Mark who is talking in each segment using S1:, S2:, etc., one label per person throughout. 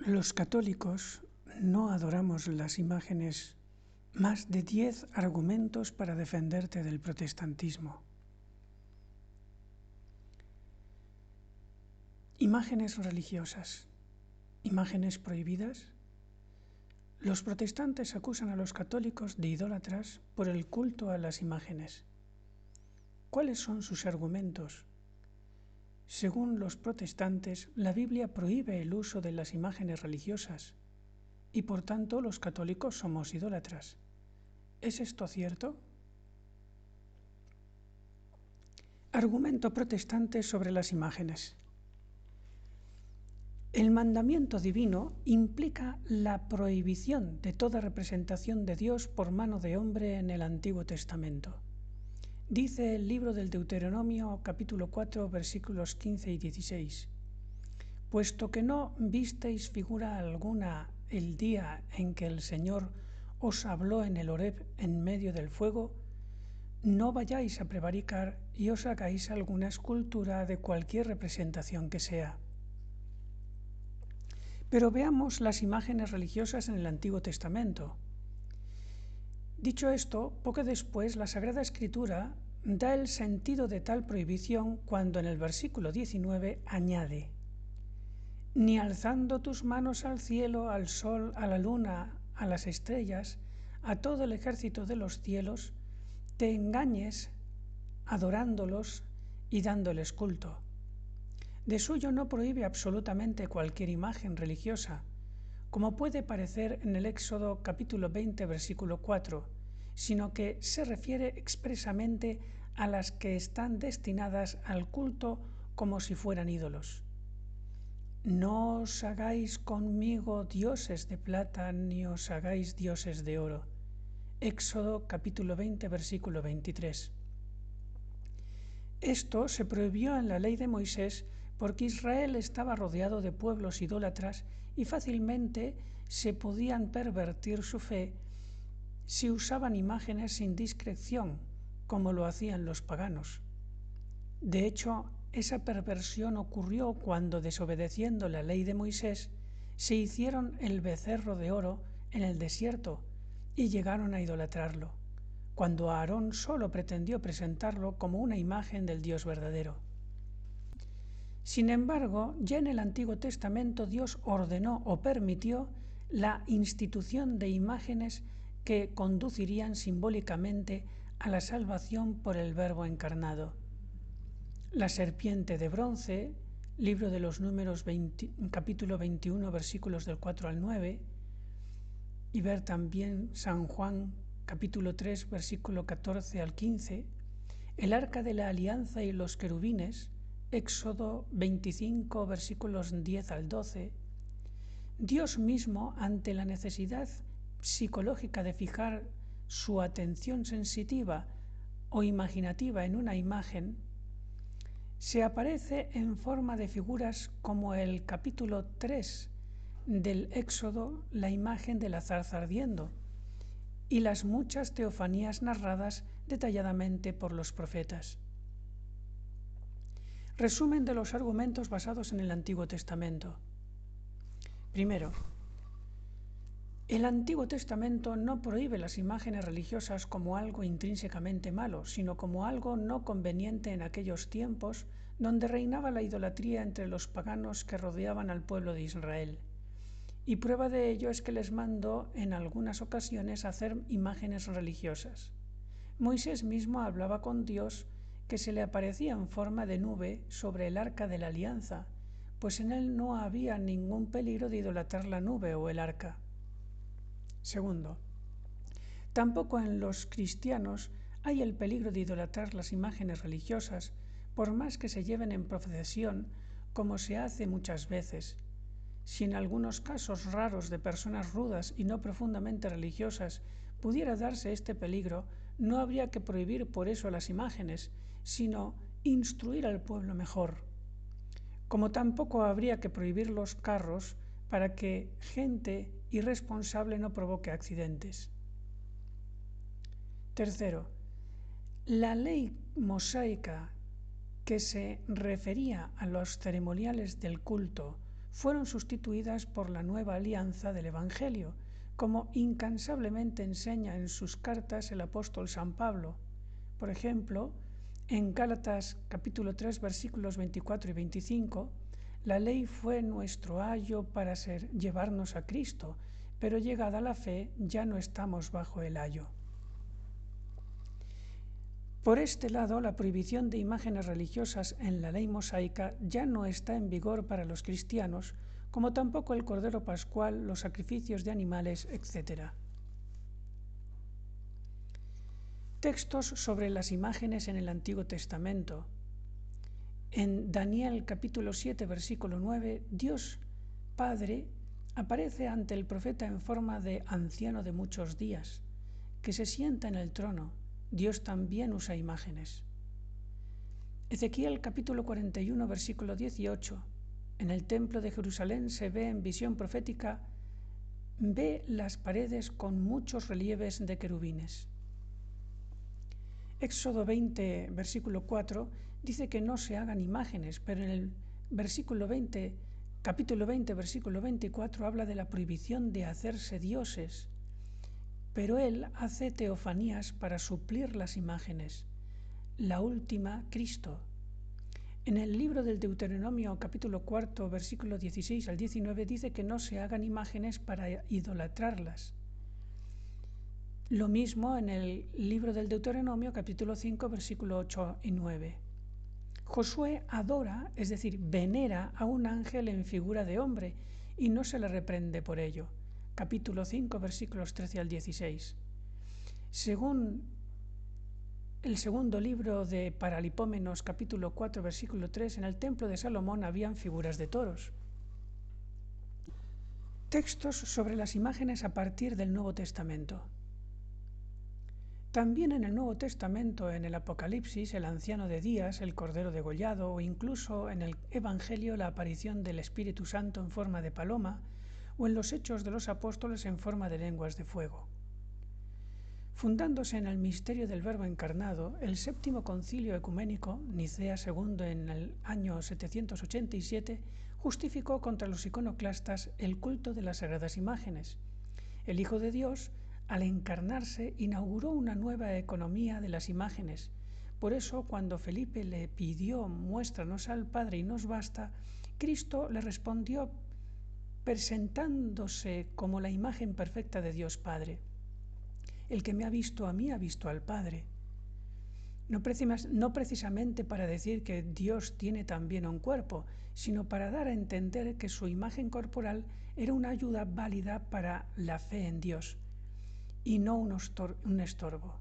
S1: Los católicos no adoramos las imágenes. Más de 10 argumentos para defenderte del protestantismo. Imágenes religiosas. Imágenes prohibidas. Los protestantes acusan a los católicos de idólatras por el culto a las imágenes. ¿Cuáles son sus argumentos? Según los protestantes, la Biblia prohíbe el uso de las imágenes religiosas y por tanto los católicos somos idólatras. ¿Es esto cierto? Argumento protestante sobre las imágenes. El mandamiento divino implica la prohibición de toda representación de Dios por mano de hombre en el Antiguo Testamento. Dice el libro del Deuteronomio, capítulo 4, versículos 15 y 16. Puesto que no visteis figura alguna el día en que el Señor os habló en el Horeb en medio del fuego, no vayáis a prevaricar y os hagáis alguna escultura de cualquier representación que sea. Pero veamos las imágenes religiosas en el Antiguo Testamento. Dicho esto, poco después la Sagrada Escritura da el sentido de tal prohibición cuando en el versículo 19 añade: «Ni alzando tus manos al cielo, al sol, a la luna, a las estrellas, a todo el ejército de los cielos, te engañes adorándolos y dándoles culto». De suyo no prohíbe absolutamente cualquier imagen religiosa, como puede parecer en el Éxodo capítulo 20, versículo 4, sino que se refiere expresamente a las que están destinadas al culto como si fueran ídolos. «No os hagáis conmigo dioses de plata, ni os hagáis dioses de oro». Éxodo capítulo 20, versículo 23. Esto se prohibió en la ley de Moisés porque Israel estaba rodeado de pueblos idólatras y fácilmente se podían pervertir su fe si usaban imágenes sin discreción, como lo hacían los paganos. De hecho, esa perversión ocurrió cuando, desobedeciendo la ley de Moisés, se hicieron el becerro de oro en el desierto y llegaron a idolatrarlo, cuando Aarón solo pretendió presentarlo como una imagen del Dios verdadero. Sin embargo, ya en el Antiguo Testamento Dios ordenó o permitió la institución de imágenes que conducirían simbólicamente a la salvación por el Verbo encarnado. La serpiente de bronce, libro de los Números capítulo 21, versículos del 4 al 9, y ver también San Juan capítulo 3, versículo 14 al 15, el arca de la alianza y los querubines, Éxodo 25, versículos 10 al 12, Dios mismo, ante la necesidad psicológica de fijar su atención sensitiva o imaginativa en una imagen, se aparece en forma de figuras como el capítulo 3 del Éxodo, la imagen de la zarza ardiendo, y las muchas teofanías narradas detalladamente por los profetas. Resumen de los argumentos basados en el Antiguo Testamento. Primero, el Antiguo Testamento no prohíbe las imágenes religiosas como algo intrínsecamente malo, sino como algo no conveniente en aquellos tiempos donde reinaba la idolatría entre los paganos que rodeaban al pueblo de Israel. Y prueba de ello es que les mandó en algunas ocasiones hacer imágenes religiosas. Moisés mismo hablaba con Dios, que se le aparecía en forma de nube sobre el arca de la alianza, pues en él no había ningún peligro de idolatrar la nube o el arca. Segundo, tampoco en los cristianos hay el peligro de idolatrar las imágenes religiosas, por más que se lleven en procesión, como se hace muchas veces. Si en algunos casos raros de personas rudas y no profundamente religiosas pudiera darse este peligro, no habría que prohibir por eso las imágenes, sino instruir al pueblo mejor. Como tampoco habría que prohibir los carros para que gente irresponsable no provoque accidentes. Tercero, la ley mosaica que se refería a los ceremoniales del culto fueron sustituidas por la nueva alianza del Evangelio, como incansablemente enseña en sus cartas el apóstol San Pablo. Por ejemplo, en Gálatas capítulo 3 versículos 24 y 25, la ley fue nuestro ayo para llevarnos a Cristo, pero llegada la fe ya no estamos bajo el ayo. Por este lado, la prohibición de imágenes religiosas en la ley mosaica ya no está en vigor para los cristianos, como tampoco el Cordero Pascual, los sacrificios de animales, etc. Textos sobre las imágenes en el Antiguo Testamento. En Daniel capítulo 7, versículo 9, Dios Padre aparece ante el profeta en forma de anciano de muchos días, que se sienta en el trono. Dios también usa imágenes. Ezequiel capítulo 41, versículo 18. En el templo de Jerusalén se ve en visión profética, ve las paredes con muchos relieves de querubines. Éxodo 20, versículo 4, dice que no se hagan imágenes, pero en el capítulo 20, versículo 24, habla de la prohibición de hacerse dioses. Pero él hace teofanías para suplir las imágenes. La última, Cristo. En el libro del Deuteronomio, capítulo 4, versículo 16 al 19, dice que no se hagan imágenes para idolatrarlas. Lo mismo en el libro del Deuteronomio, capítulo 5, versículo 8 y 9. Josué adora, es decir, venera a un ángel en figura de hombre y no se le reprende por ello. Capítulo 5, versículos 13 al 16. Según el segundo libro de Paralipómenos, capítulo 4, versículo 3, en el templo de Salomón habían figuras de toros. Textos sobre las imágenes a partir del Nuevo Testamento. También en el Nuevo Testamento, en el Apocalipsis, el anciano de días, el cordero degollado, o incluso en el Evangelio la aparición del Espíritu Santo en forma de paloma, o en los Hechos de los Apóstoles en forma de lenguas de fuego. Fundándose en el misterio del Verbo encarnado, el Séptimo Concilio Ecuménico, Nicea II, en el año 787, justificó contra los iconoclastas el culto de las sagradas imágenes. El Hijo de Dios, al encarnarse, inauguró una nueva economía de las imágenes. Por eso, cuando Felipe le pidió «Muéstranos al Padre y nos basta», Cristo le respondió presentándose como la imagen perfecta de Dios Padre. El que me ha visto a mí ha visto al Padre. No precisamente para decir que Dios tiene también un cuerpo, sino para dar a entender que su imagen corporal era una ayuda válida para la fe en Dios y no un estorbo.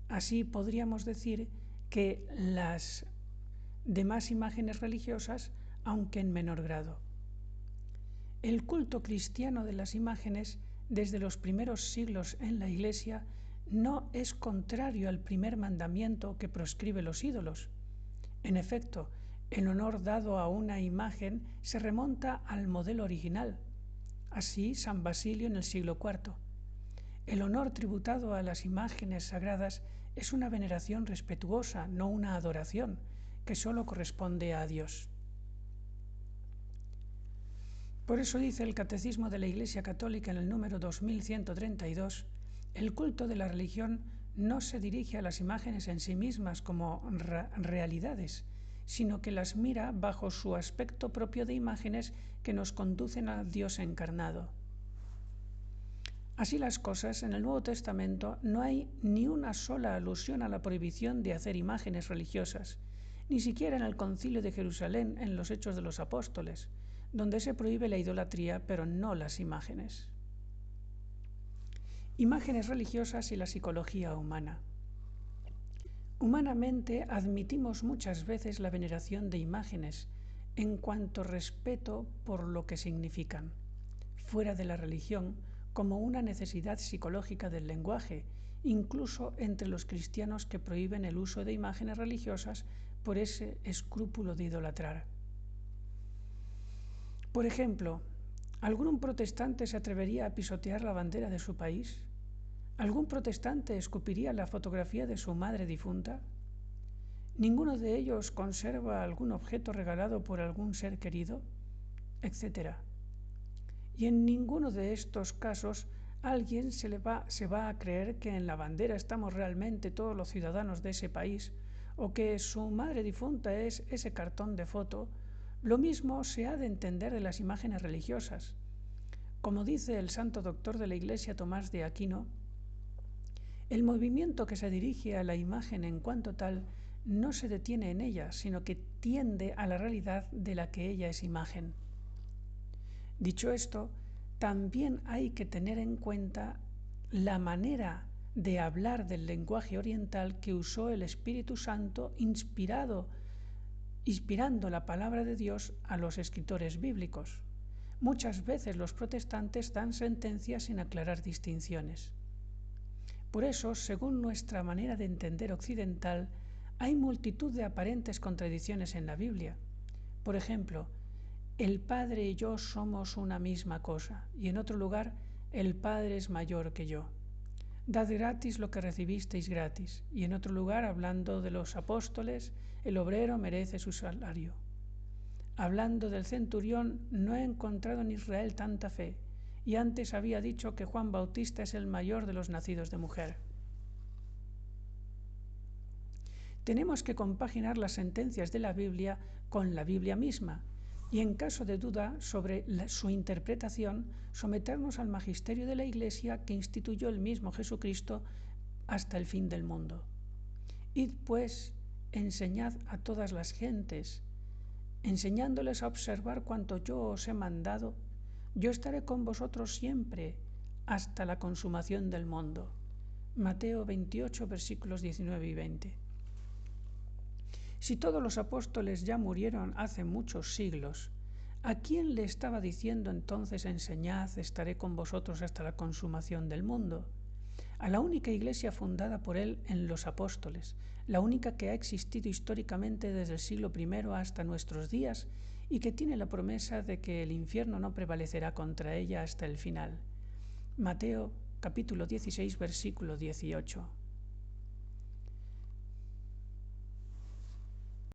S1: Así podríamos decir que las demás imágenes religiosas, aunque en menor grado. El culto cristiano de las imágenes desde los primeros siglos en la Iglesia no es contrario al primer mandamiento que proscribe los ídolos. En efecto, el honor dado a una imagen se remonta al modelo original. Así, San Basilio en el siglo IV. El honor tributado a las imágenes sagradas es una veneración respetuosa, no una adoración, que solo corresponde a Dios. Por eso dice el Catecismo de la Iglesia Católica en el número 2132, el culto de la religión no se dirige a las imágenes en sí mismas como realidades, sino que las mira bajo su aspecto propio de imágenes que nos conducen al Dios encarnado. Así las cosas, en el Nuevo Testamento no hay ni una sola alusión a la prohibición de hacer imágenes religiosas, ni siquiera en el Concilio de Jerusalén, en los Hechos de los Apóstoles, donde se prohíbe la idolatría, pero no las imágenes. Imágenes religiosas y la psicología humana. Humanamente admitimos muchas veces la veneración de imágenes en cuanto respeto por lo que significan, fuera de la religión, como una necesidad psicológica del lenguaje, incluso entre los cristianos que prohíben el uso de imágenes religiosas por ese escrúpulo de idolatrar. Por ejemplo, ¿algún protestante se atrevería a pisotear la bandera de su país? ¿Algún protestante escupiría la fotografía de su madre difunta? ¿Ninguno de ellos conserva algún objeto regalado por algún ser querido? etc. Y en ninguno de estos casos alguien se va a creer que en la bandera estamos realmente todos los ciudadanos de ese país, o que su madre difunta es ese cartón de foto. Lo mismo se ha de entender de las imágenes religiosas. Como dice el santo doctor de la Iglesia Tomás de Aquino, el movimiento que se dirige a la imagen en cuanto tal no se detiene en ella, sino que tiende a la realidad de la que ella es imagen. Dicho esto, también hay que tener en cuenta la manera de hablar del lenguaje oriental que usó el Espíritu Santo inspirando la palabra de Dios a los escritores bíblicos. Muchas veces los protestantes dan sentencias sin aclarar distinciones. Por eso, según nuestra manera de entender occidental, hay multitud de aparentes contradicciones en la Biblia. Por ejemplo, el Padre y yo somos una misma cosa, y en otro lugar, el Padre es mayor que yo. Dad gratis lo que recibisteis gratis, y en otro lugar, hablando de los apóstoles, el obrero merece su salario. Hablando del centurión, no he encontrado en Israel tanta fe, y antes había dicho que Juan Bautista es el mayor de los nacidos de mujer. Tenemos que compaginar las sentencias de la Biblia con la Biblia misma, y en caso de duda sobre su interpretación, someternos al magisterio de la Iglesia que instituyó el mismo Jesucristo hasta el fin del mundo. Id pues, enseñad a todas las gentes, enseñándoles a observar cuanto yo os he mandado. Yo estaré con vosotros siempre, hasta la consumación del mundo. Mateo 28, versículos 19 y 20. Si todos los apóstoles ya murieron hace muchos siglos, ¿a quién le estaba diciendo entonces enseñad, estaré con vosotros hasta la consumación del mundo? A la única iglesia fundada por él en los apóstoles, la única que ha existido históricamente desde el siglo I hasta nuestros días y que tiene la promesa de que el infierno no prevalecerá contra ella hasta el final. Mateo capítulo 16, versículo 18.